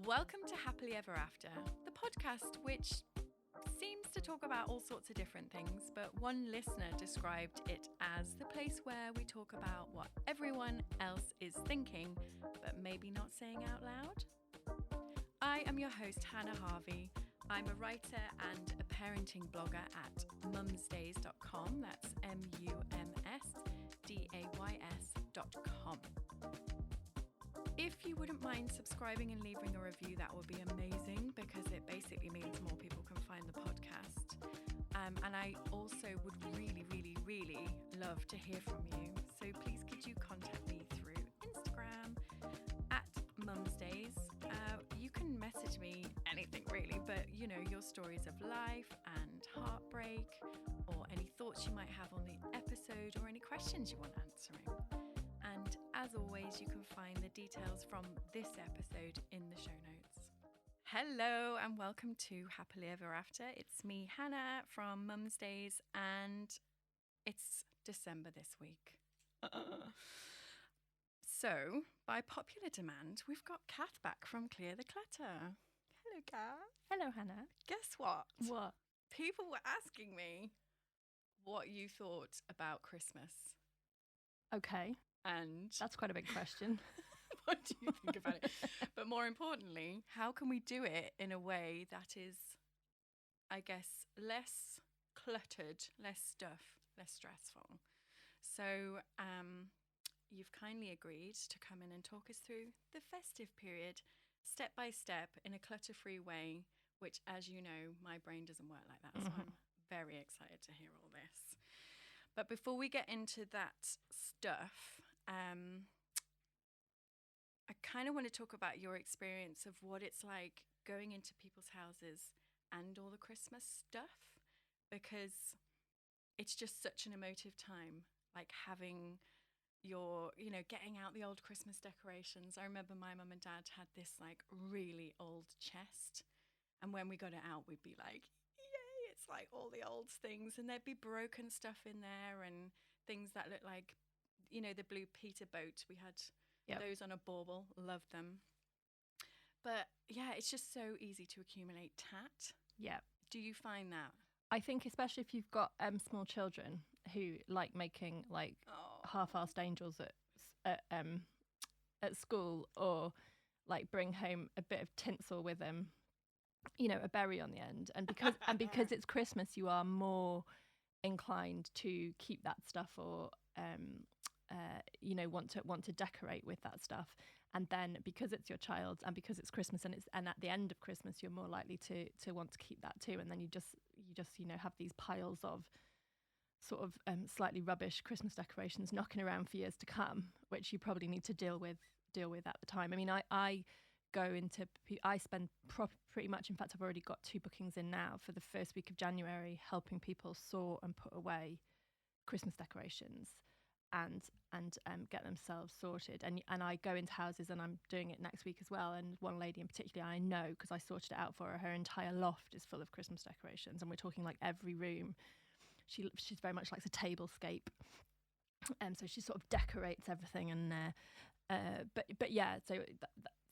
Welcome to Happily Ever After, the podcast which seems to talk about all sorts of different things, but one listener described it as the place where we talk about what everyone else is thinking, but maybe not saying out loud. I am your host, Hannah Harvey. I'm a writer and a parenting blogger at mumsdays.com. That's mumsdays.com. If you wouldn't mind subscribing and leaving a review, that would be amazing because it basically means more people can find the podcast. And I also would really love to hear from you. So please could you contact me through Instagram at mumsdays. You can message me anything really, but you know, your stories of life and heartbreak, or any thoughts you might have on the episode, or any questions you want answering. And as always, you can find the details from this episode in the show notes. Hello and welcome to Happily Ever After. It's me, Hannah, from Mum's Days, and it's December this week. So, by popular demand, we've got Cath back from Clear the Clutter. Hello, Cath. Hello, Hannah. Guess what? What? People were asking me what you thought about Christmas. Okay. And That's quite a big question. what do you think about it? But more importantly, how can we do it in a way that is, I guess, less cluttered, less stuff, less stressful? So you've kindly agreed to come in and talk us through the festive period, step by step, in a clutter-free way, which, as you know, my brain doesn't work like that. So I'm very excited to hear all this. But before we get into that stuff, I kind of want to talk about your experience of what it's like going into people's houses and all the Christmas stuff, because it's just such an emotive time, like having your, you know, getting out the old Christmas decorations. I remember my mum and dad had this like really old chest, and when we got it out, we'd be like, yay, it's like all the old things, and there'd be broken stuff in there and things that look like, you know, the blue Peter boat. We had those on a bauble, loved them. But yeah, it's just so easy to accumulate tat. Yeah. Do you find that? I think especially if you've got small children who like making like half-assed angels at school, or like bring home a bit of tinsel with them, you know, a berry on the end, and because it's Christmas, you are more inclined to keep that stuff, or you know, want to decorate with that stuff. And then because it's your child's and because it's Christmas, and at the end of Christmas, you're more likely to want to keep that too. And then you just you know, have these piles of sort of slightly rubbish Christmas decorations knocking around for years to come, which you probably need to deal with at the time. I mean, I spend pretty much, in fact, I've already got 2 bookings in now for the first week of January, helping people sort and put away Christmas decorations and get themselves sorted. And I go into houses, and I'm doing it next week as well. And one lady in particular, I know because I sorted it out for her, her entire loft is full of Christmas decorations, and we're talking like every room. She's very much likes a tablescape, so she sort of decorates everything. And but yeah, so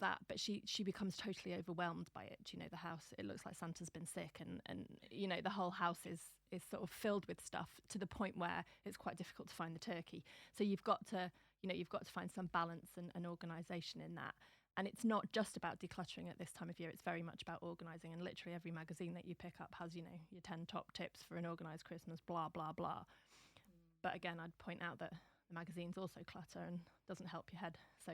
that. But she becomes totally overwhelmed by it. You know, the house, it looks like Santa's been sick, and you know, the whole house is sort of filled with stuff to the point where it's quite difficult to find the turkey. So you've got to find some balance and organisation in that. And it's not just about decluttering at this time of year. It's very much about organising. And literally every magazine that you pick up has, you know, your 10 top tips for an organised Christmas, blah, blah, blah. But again, I'd point out that the magazine's also clutter and doesn't help your head. So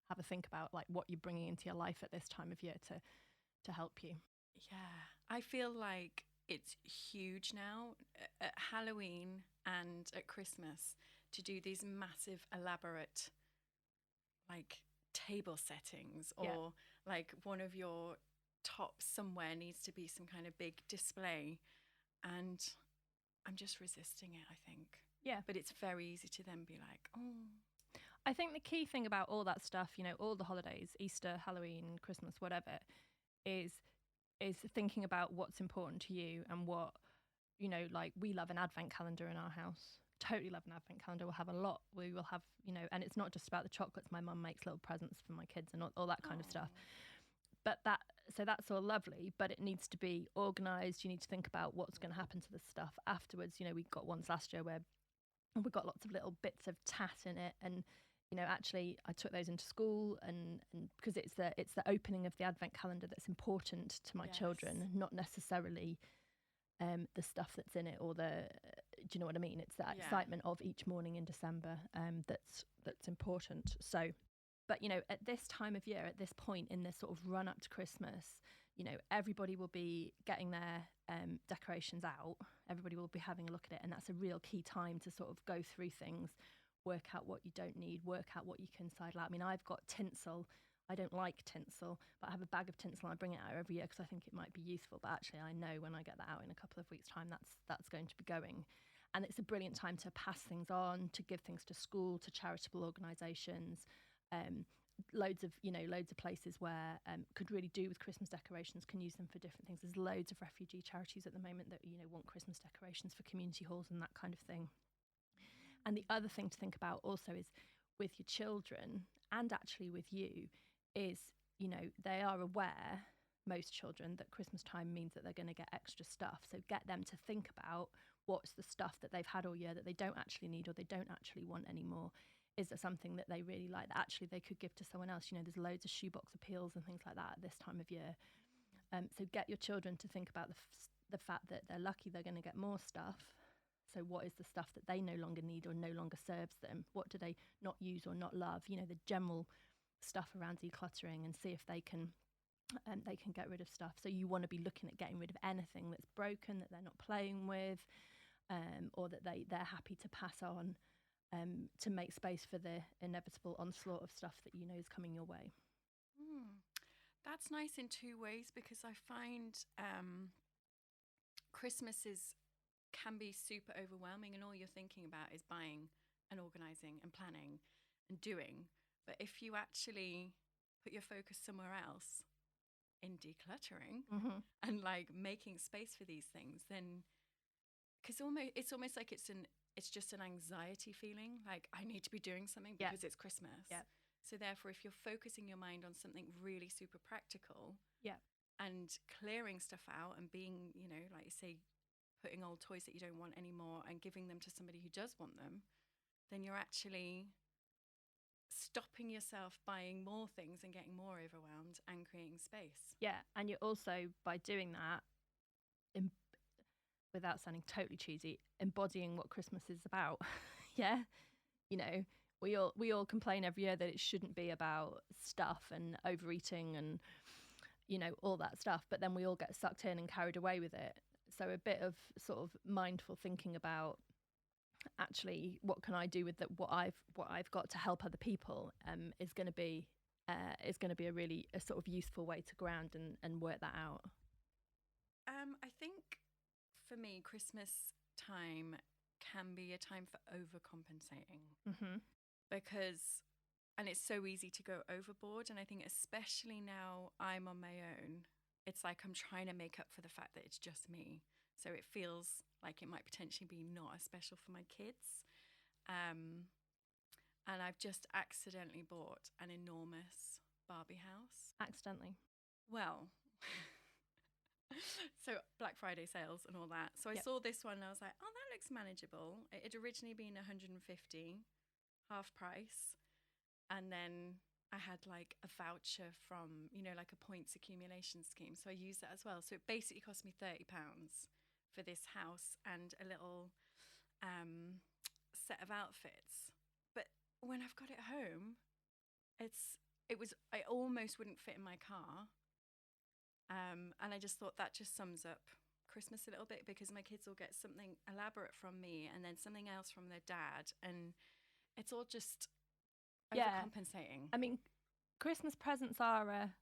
have a think about like what you're bringing into your life at this time of year to help you. Yeah, I feel like it's huge now at Halloween and at Christmas to do these massive, elaborate, like, table settings, or like one of your tops somewhere needs to be some kind of big display, and I'm just resisting it, I think. Yeah. But it's very easy to then be like, oh. I think the key thing about all that stuff, you know, all the holidays, Easter, Halloween, Christmas, whatever, is thinking about what's important to you, and what, you know, like we love an advent calendar in our house. Totally love an advent calendar. We'll have a lot. We will have, you know, and it's not just about the chocolates. My mum makes little presents for my kids and all that kind of stuff. but that's all lovely, but it needs to be organised. You need to think about what's going to happen to the stuff afterwards. You know, we got ones last year where we got lots of little bits of tat in it, and you know, actually I took those into school, and because it's the opening of the advent calendar that's important to my children, not necessarily the stuff that's in it, or do you know what I mean? It's that excitement of each morning in December that's important. So, but you know, at this time of year, at this point in this sort of run up to Christmas, you know, everybody will be getting their decorations out. Everybody will be having a look at it, and that's a real key time to sort of go through things, work out what you don't need, work out what you can sidle out. I mean, I've got tinsel. I don't like tinsel, but I have a bag of tinsel and I bring it out every year because I think it might be useful. But actually, I know when I get that out in a couple of weeks' time, that's going to be going. And it's a brilliant time to pass things on, to give things to school, to charitable organisations. Loads of places where could really do with Christmas decorations, can use them for different things. There's loads of refugee charities at the moment that, you know, want Christmas decorations for community halls and that kind of thing. And the other thing to think about also is with your children, and actually with you, is, you know, they are aware, most children, that Christmas time means that they're going to get extra stuff. So get them to think about what's the stuff that they've had all year that they don't actually need or they don't actually want anymore. Is there something that they really like that actually they could give to someone else? You know, there's loads of shoebox appeals and things like that at this time of year. So get your children to think about the fact that they're lucky they're going to get more stuff. So what is the stuff that they no longer need or no longer serves them? What do they not use or not love? You know, the general stuff around decluttering, and see if they can get rid of stuff. So you want to be looking at getting rid of anything that's broken, that they're not playing with, or that they're happy to pass on, to make space for the inevitable onslaught of stuff that you know is coming your way. That's nice in two ways, because I find Christmas can be super overwhelming, and all you're thinking about is buying and organising and planning and doing. But if you actually put your focus somewhere else in decluttering and like making space for these things, then because it's almost like it's just an anxiety feeling, like I need to be doing something because it's Christmas. So therefore, if you're focusing your mind on something really super practical, and clearing stuff out and being, you know, like you say, putting old toys that you don't want anymore and giving them to somebody who does want them, then you're actually stopping yourself buying more things and getting more overwhelmed and creating space. Yeah, and you're also, by doing that, without sounding totally cheesy, embodying what Christmas is about. You know, we all complain every year that it shouldn't be about stuff and overeating and, you know, all that stuff, but then we all get sucked in and carried away with it. So a bit of sort of mindful thinking about, actually, what can I do with what I've got to help other people, is going to be a really sort of useful way to ground and work that out. I think for me, Christmas time can be a time for overcompensating, because, and it's so easy to go overboard. And I think especially now I'm on my own, it's like I'm trying to make up for the fact that it's just me. So it feels like it might potentially be not as special for my kids. And I've just accidentally bought an enormous Barbie house. Accidentally? Well, so Black Friday sales and all that. So I saw this one and I was like, oh, that looks manageable. It had originally been 150, half price. And then I had like a voucher from, you know, like a points accumulation scheme. So I used that as well. So it basically cost me £30 for this house and a little set of outfits. But when I've got it home, I almost wouldn't fit in my car. And I just thought that just sums up Christmas a little bit, because my kids will get something elaborate from me and then something else from their dad. And it's all just overcompensating. I mean, Christmas presents are a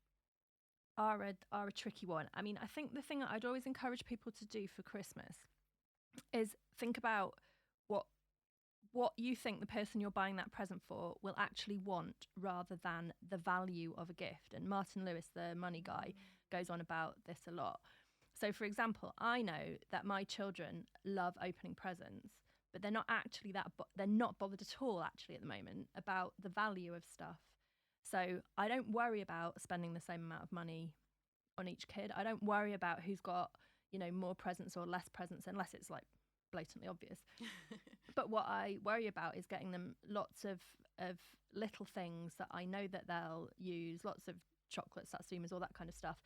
tricky one. I mean, I think the thing that I'd always encourage people to do for Christmas is think about what you think the person you're buying that present for will actually want, rather than the value of a gift. And Martin Lewis, the money guy, goes on about this a lot. So, for example, I know that my children love opening presents, but they're not actually they're not bothered at all, actually, at the moment, about the value of stuff. So I don't worry about spending the same amount of money on each kid. I don't worry about who's got, more presents or less presents, unless it's like blatantly obvious. But what I worry about is getting them lots of little things that I know that they'll use, lots of chocolates, satsumas, all that kind of stuff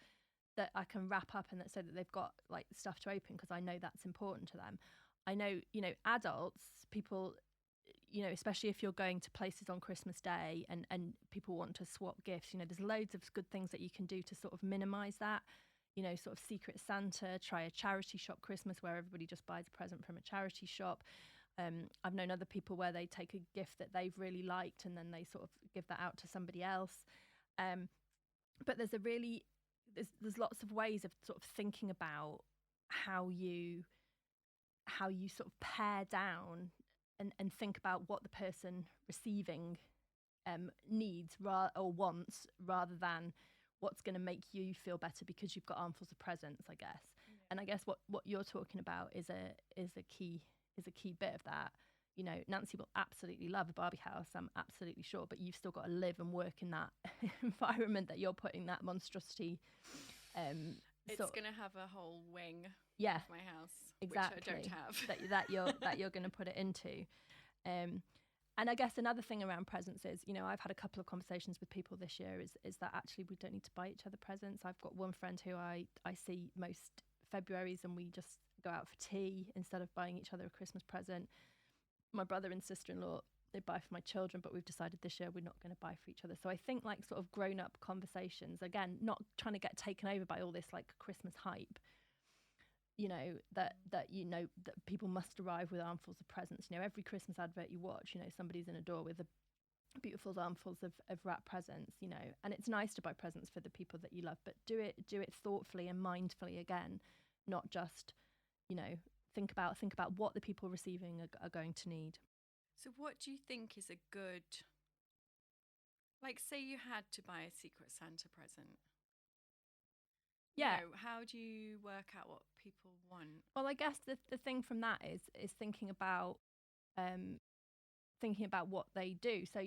that I can wrap up, and that so that they've got like stuff to open, because I know that's important to them. I know, adults, people, especially if you're going to places on Christmas Day and people want to swap gifts, there's loads of good things that you can do to sort of minimize that. Sort of Secret Santa, try a charity shop Christmas where everybody just buys a present from a charity shop. I've known other people where they take a gift that they've really liked and then they sort of give that out to somebody else. But there's lots of ways of sort of thinking about how you sort of pare down and think about what the person receiving needs or wants, rather than what's going to make you feel better because you've got armfuls of presents, I guess. Yeah. And I guess what you're talking about is a key bit of that. Nancy will absolutely love a Barbie house, I'm absolutely sure, but you've still got to live and work in that environment that you're putting that monstrosity. It's going to have a whole wing of my house, exactly, which I don't have. that you're going to put it into. And I guess another thing around presents is, I've had a couple of conversations with people this year is that actually we don't need to buy each other presents. I've got one friend who I see most Februaries, and we just go out for tea instead of buying each other a Christmas present. My brother and sister-in-law, they buy for my children, but we've decided this year we're not going to buy for each other. So I think like sort of grown-up conversations, again, not trying to get taken over by all this like Christmas hype, that people must arrive with armfuls of presents. Every Christmas advert you watch, somebody's in a door with a beautiful armfuls of wrapped presents, and it's nice to buy presents for the people that you love, but do it thoughtfully and mindfully, again, not just, think about what the people receiving are going to need. So what do you think is a good, like, say you had to buy a Secret Santa present? Yeah. How do you work out what people want? Well, I guess the thing from that is thinking about what they do. So,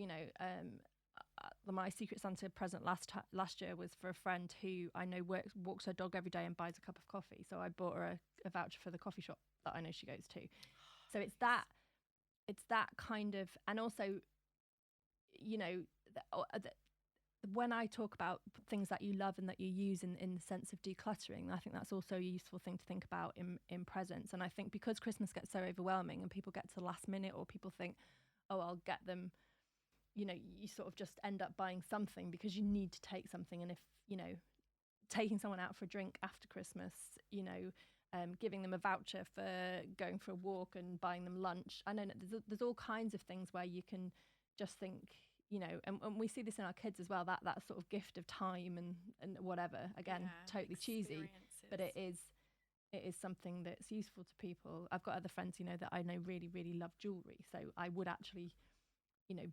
my Secret Santa present last year was for a friend who I know walks her dog every day and buys a cup of coffee. So I bought her a voucher for the coffee shop that I know she goes to. So it's that kind of, and also, when I talk about things that you love and that you use in the sense of decluttering, I think that's also a useful thing to think about in presents. And I think because Christmas gets so overwhelming and people get to the last minute, or people think, oh, I'll get them, you sort of just end up buying something because you need to take something. And if, taking someone out for a drink after Christmas, giving them a voucher for going for a walk and buying them lunch. I know there's all kinds of things where you can just think, and we see this in our kids as well, that sort of gift of time and whatever, again, totally cheesy, but it is something that's useful to people. I've got other friends, that I know really, really love jewellery. So I would actually,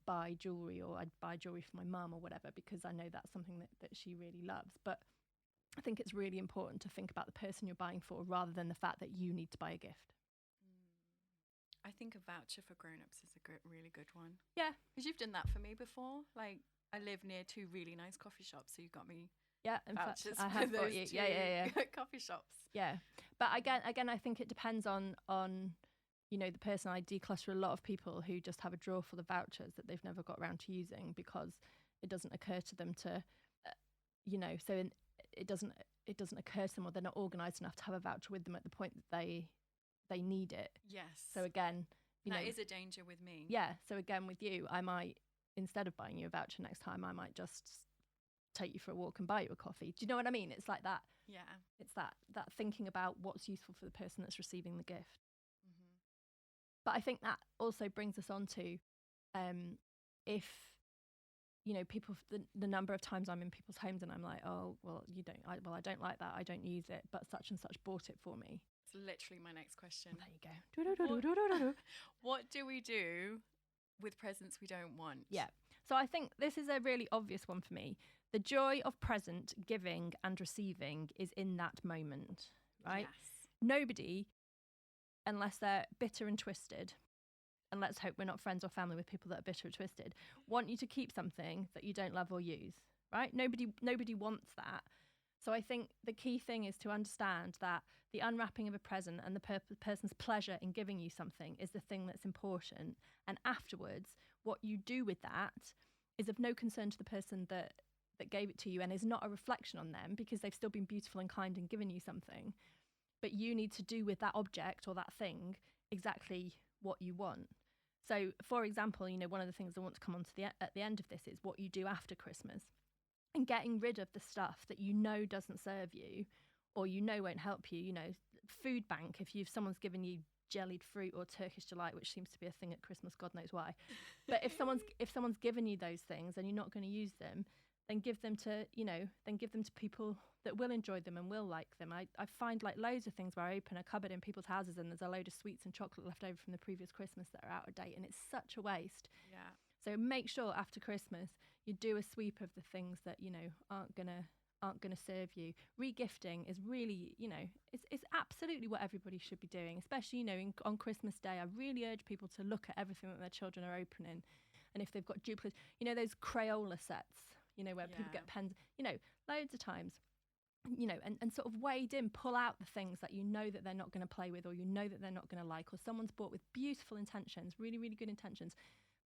buy jewellery, or I'd buy jewellery for my mum or whatever, because I know that's something that she really loves. But I think it's really important to think about the person you're buying for, rather than the fact that you need to buy a gift. I think a voucher for grown-ups is a really good one. Yeah. Because you've done that for me before. Like, I live near two really nice coffee shops, so you got me vouchers I have got you. Yeah. coffee shops. Yeah. But again, I think it depends on the person. I declutter a lot of people who just have a drawer full of vouchers that they've never got around to using, because it doesn't occur to them to, it doesn't occur to them, or they're not organised enough to have a voucher with them at the point that they need it. Yes. So again, that is a danger with me. Yeah. So again, with you, I might, instead of buying you a voucher next time, I might just take you for a walk and buy you a coffee. Do you know what I mean? It's like that. Yeah. It's that thinking about what's useful for the person that's receiving the gift. Mm-hmm. But I think that also brings us on to if people, the number of times I'm in people's homes and I'm like, oh, well, I don't like that, I don't use it, but such and such bought it for me. It's literally my next question. There you go. What do we do with presents we don't want? Yeah. So I think this is a really obvious one for me. The joy of present giving and receiving is in that moment, right? Yes. Nobody, unless they're bitter and twisted, and let's hope we're not friends or family with people that are bitter or twisted, want you to keep something that you don't love or use, right? Nobody wants that. So I think the key thing is to understand that the unwrapping of a present and the person's pleasure in giving you something is the thing that's important. And afterwards, what you do with that is of no concern to the person that gave it to you, and is not a reflection on them, because they've still been beautiful and kind and given you something. But you need to do with that object or that thing exactly what you want. So, for example, one of the things I want to come on to at the end of this is what you do after Christmas, and getting rid of the stuff that doesn't serve you or won't help you. Food bank, if someone's given you jellied fruit or Turkish delight, which seems to be a thing at Christmas, God knows why. But if someone's given you those things and you're not going to use them, then give them to people that will enjoy them and will like them. I find like loads of things where I open a cupboard in people's houses and there's a load of sweets and chocolate left over from the previous Christmas that are out of date, and it's such a waste. Yeah. So make sure after Christmas you do a sweep of the things that aren't gonna serve you. Regifting is really, it's absolutely what everybody should be doing, especially on Christmas Day. I really urge people to look at everything that their children are opening, and if they've got duplicates, those Crayola sets, where people get pens, loads of times, and sort of wade in, pull out the things that that they're not going to play with, or that they're not going to like, or someone's bought with beautiful intentions, really, really good intentions,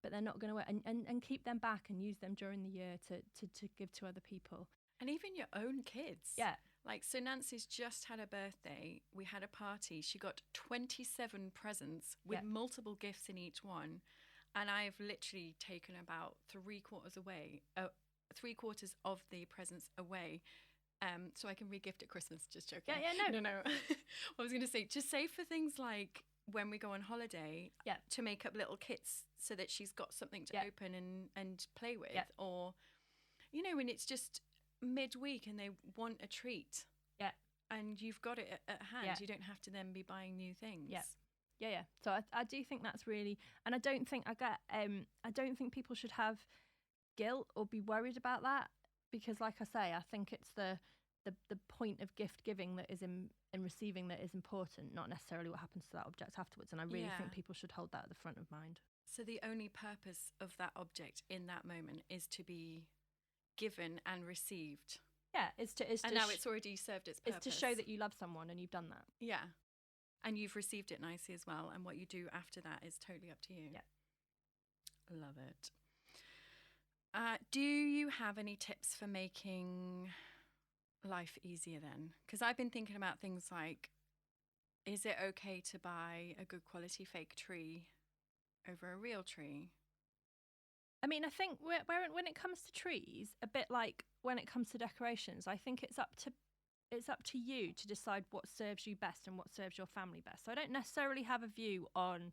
but they're not going to, and keep them back and use them during the year to give to other people. And even your own kids. Yeah. Like, so Nancy's just had a birthday. We had a party. She got 27 presents with multiple gifts in each one. And I've literally taken about 3/4 away, 3/4 of the presents away, so I can re-gift at Christmas. Just joking. No. I was going to say, just save for things like when we go on holiday, to make up little kits so that she's got something to open and play with, or when it's just midweek and they want a treat, and you've got it at hand, you don't have to then be buying new things. So I do think that's really, and I don't think people should have guilt or be worried about that, because like I say, I think it's the point of gift giving that is in receiving that is important, not necessarily what happens to that object afterwards. And I really think people should hold that at the front of mind. So the only purpose of that object in that moment is to be given and received. And now it's already served its purpose. It's to show that you love someone and you've done that. Yeah. And you've received it nicely as well. And what you do after that is totally up to you. Yeah. Love it. Do you have any tips for making life easier then? Because I've been thinking about things like, is it okay to buy a good quality fake tree over a real tree? I mean, I think when it comes to trees, a bit like when it comes to decorations, I think it's up to you to decide what serves you best and what serves your family best. So I don't necessarily have a view on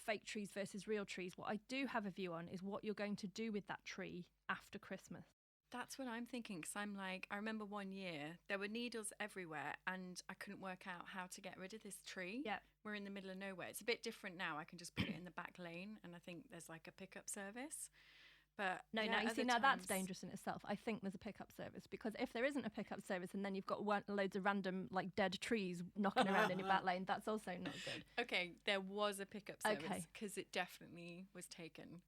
fake trees versus real trees. What I do have a view on is what you're going to do with that tree after Christmas. That's what I'm thinking, because I'm like, I remember one year there were needles everywhere and I couldn't work out how to get rid of this tree. Yeah. We're in the middle of nowhere. It's a bit different now. I can just put it in the back lane, and I think there's like a pickup service. But now that's dangerous in itself. I think there's a pickup service, because if there isn't a pickup service and then you've got loads of random like dead trees knocking around in your back lane, that's also not good. Okay, there was a pickup service, because it definitely was taken.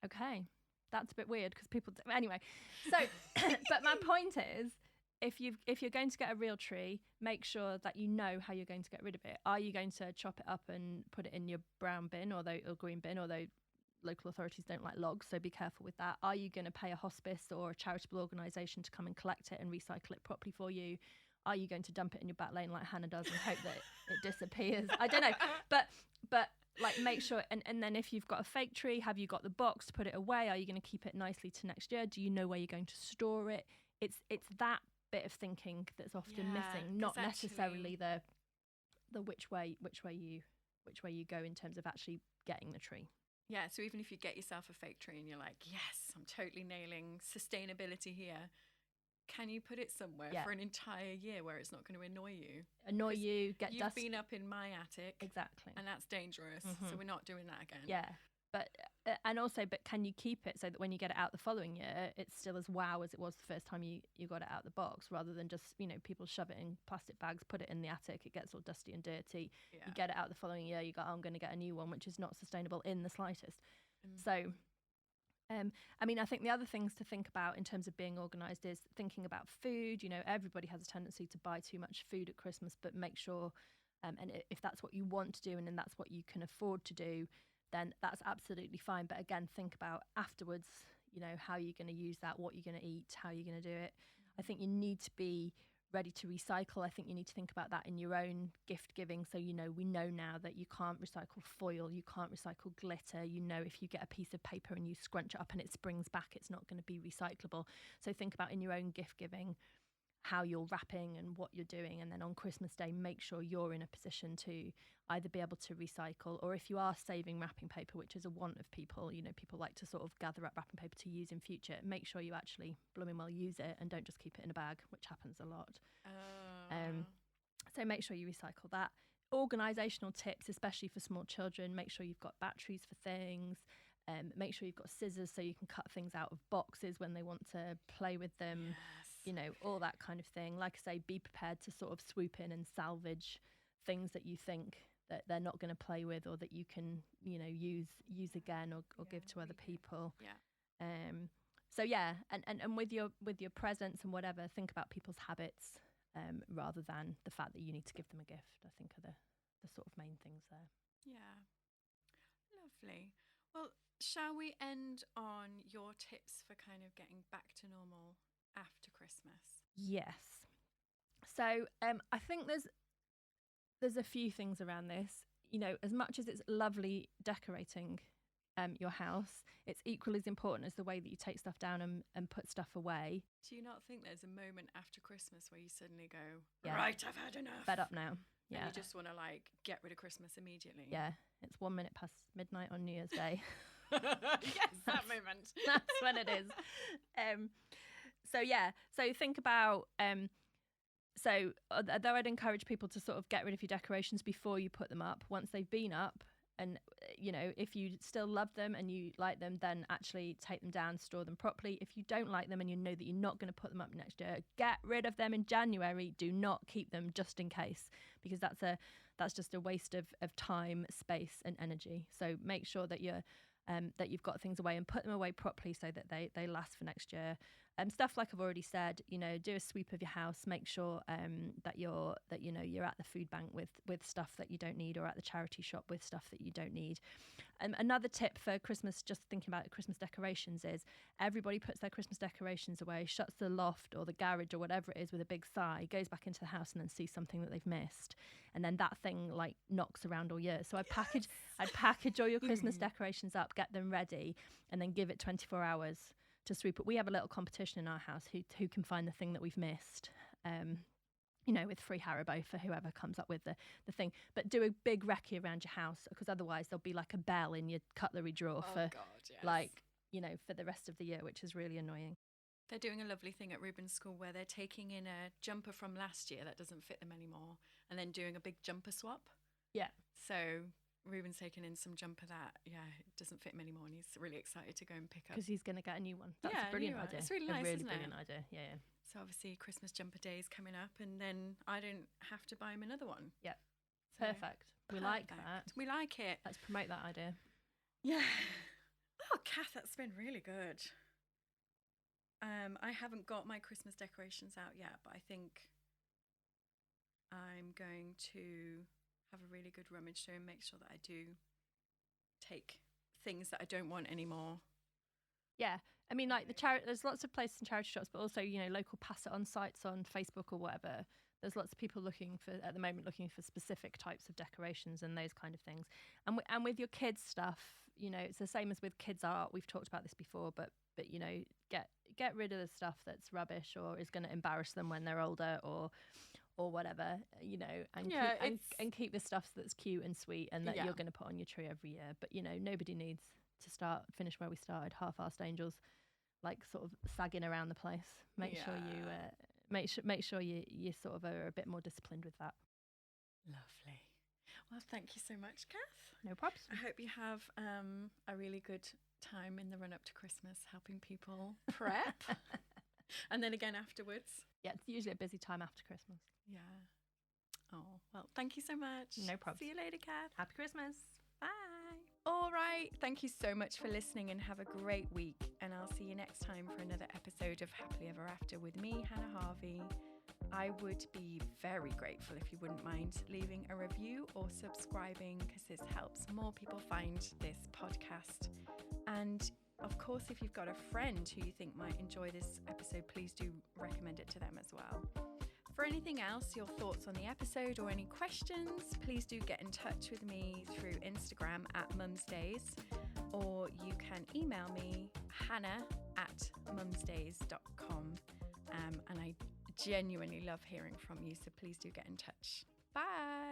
Okay, that's a bit weird because people anyway. So, but my point is, if you're going to get a real tree, make sure that you know how you're going to get rid of it. Are you going to chop it up and put it in your brown bin or green bin, although local authorities don't like logs, so be careful with that. Are you going to pay a hospice or a charitable organisation to come and collect it and recycle it properly for you? Are you going to dump it in your back lane like Hannah does and hope that it disappears? I don't know, but like make sure, and then if you've got a fake tree, have you got the box to put it away? Are you going to keep it nicely to next year? Do you know where you're going to store it? It's that bit of thinking that's often missing, not necessarily the which way you go in terms of actually getting the tree. Yeah, so even if you get yourself a fake tree and you're like, yes, I'm totally nailing sustainability here, can you put it somewhere for an entire year where it's not going to annoy you? Get dust. You've been up in my attic. Exactly. And that's dangerous. So we're not doing that again. Yeah. But and also, but can you keep it so that when you get it out the following year, it's still as wow as it was the first time you got it out the box, rather than just, people shove it in plastic bags, put it in the attic, it gets all dusty and dirty. Yeah. You get it out the following year, you go, oh, I'm going to get a new one, which is not sustainable in the slightest. So, I think the other things to think about in terms of being organised is thinking about food. Everybody has a tendency to buy too much food at Christmas, but make sure, and if that's what you want to do and then that's what you can afford to do, then that's absolutely fine. But again, think about afterwards, how you're going to use that, what you're going to eat, how you're going to do it. I think you need to be ready to recycle. I think you need to think about that in your own gift giving. So, we know now that you can't recycle foil, you can't recycle glitter. If you get a piece of paper and you scrunch it up and it springs back, it's not going to be recyclable. So think about in your own gift giving how you're wrapping and what you're doing. And then on Christmas Day, make sure you're in a position to either be able to recycle, or if you are saving wrapping paper, which is a want of people, people like to sort of gather up wrapping paper to use in future, make sure you actually blooming well use it and don't just keep it in a bag, which happens a lot. So make sure you recycle that. Organisational tips, especially for small children, make sure you've got batteries for things. Make sure you've got scissors so you can cut things out of boxes when they want to play with them. Yes. All that kind of thing. Like I say, be prepared to sort of swoop in and salvage things that you think that they're not going to play with, or that you can, use again or give to other people. Yeah. So yeah, and with your presents and whatever, think about people's habits, rather than the fact that you need to give them a gift. I think are the sort of main things there. Yeah. Lovely. Well, shall we end on your tips for kind of getting back to normal after Christmas? Yes. So I think there's a few things around this. As much as it's lovely decorating your house, it's equally as important as the way that you take stuff down and put stuff away. Do you not think there's a moment after Christmas where you suddenly go, yeah, right, I've had enough. Fed up now. Yeah. And you just want to get rid of Christmas immediately. Yeah. It's 1 minute past midnight on New Year's Day. Yes, that moment. That's when it is. So think about, though I'd encourage people to sort of get rid of your decorations before you put them up, once they've been up, and if you still love them and you like them, then actually take them down, store them properly. If you don't like them and you know that you're not going to put them up next year, get rid of them in January. Do not keep them just in case, because that's just a waste of time, space and energy. So make sure that that you've got things away and put them away properly so that they last for next year. Stuff like I've already said, do a sweep of your house, make sure that you're at the food bank with stuff that you don't need, or at the charity shop with stuff that you don't need. Another tip for Christmas, just thinking about Christmas decorations, is everybody puts their Christmas decorations away, shuts the loft or the garage or whatever it is with a big sigh, goes back into the house and then sees something that they've missed, and then that thing knocks around all year. So I'd package all your Christmas decorations up, get them ready, and then give it 24 hours to sweep it. We have a little competition in our house who can find the thing that we've missed, with free Haribo for whoever comes up with the thing. But do a big recce around your house, because otherwise there'll be like a bell in your cutlery drawer for the rest of the year, which is really annoying. They're doing a lovely thing at Ruben's school where they're taking in a jumper from last year that doesn't fit them anymore and then doing a big jumper swap. Yeah. So Ruben's taken in some jumper that, doesn't fit him anymore, and he's really excited to go and pick up. Because he's going to get a new one. That's a brilliant idea. It's really nice, really isn't brilliant it? idea. Yeah. So obviously Christmas jumper day is coming up, and then I don't have to buy him another one. Yeah. Perfect. We like that. We like it. Let's promote that idea. Yeah. Oh, Cath, that's been really good. I haven't got my Christmas decorations out yet, but I think I'm going to have a really good rummage through and make sure that I do take things that I don't want anymore. Yeah, I mean, there's lots of places in charity shops, but also local pass it on sites on Facebook or whatever. There's lots of people looking for specific types of decorations and those kind of things. And with your kids stuff, it's the same as with kids art. We've talked about this before, but get rid of the stuff that's rubbish or is going to embarrass them when they're older or whatever, and keep the stuff that's cute and sweet and that you're going to put on your tree every year. But nobody needs to finish where we started, half-assed angels, sort of sagging around the place. Make sure you sort of are a bit more disciplined with that. Lovely. Well, thank you so much, Cath. No props. I hope you have a really good time in the run up to Christmas, helping people prep. And then again afterwards. Yeah, it's usually a busy time after Christmas. Yeah. Oh, well, thank you so much. No problem. See you later, Cath. Happy Christmas. Bye. All right. Thank you so much for listening and have a great week. And I'll see you next time for another episode of Happily Ever After with me, Hannah Harvey. I would be very grateful if you wouldn't mind leaving a review or subscribing, because this helps more people find this podcast. And of course, if you've got a friend who you think might enjoy this episode, please do recommend it to them as well. For anything else, your thoughts on the episode or any questions, please do get in touch with me through Instagram @mumsdays, or you can email me hannah@mumsdays.com. And I genuinely love hearing from you, so please do get in touch. Bye.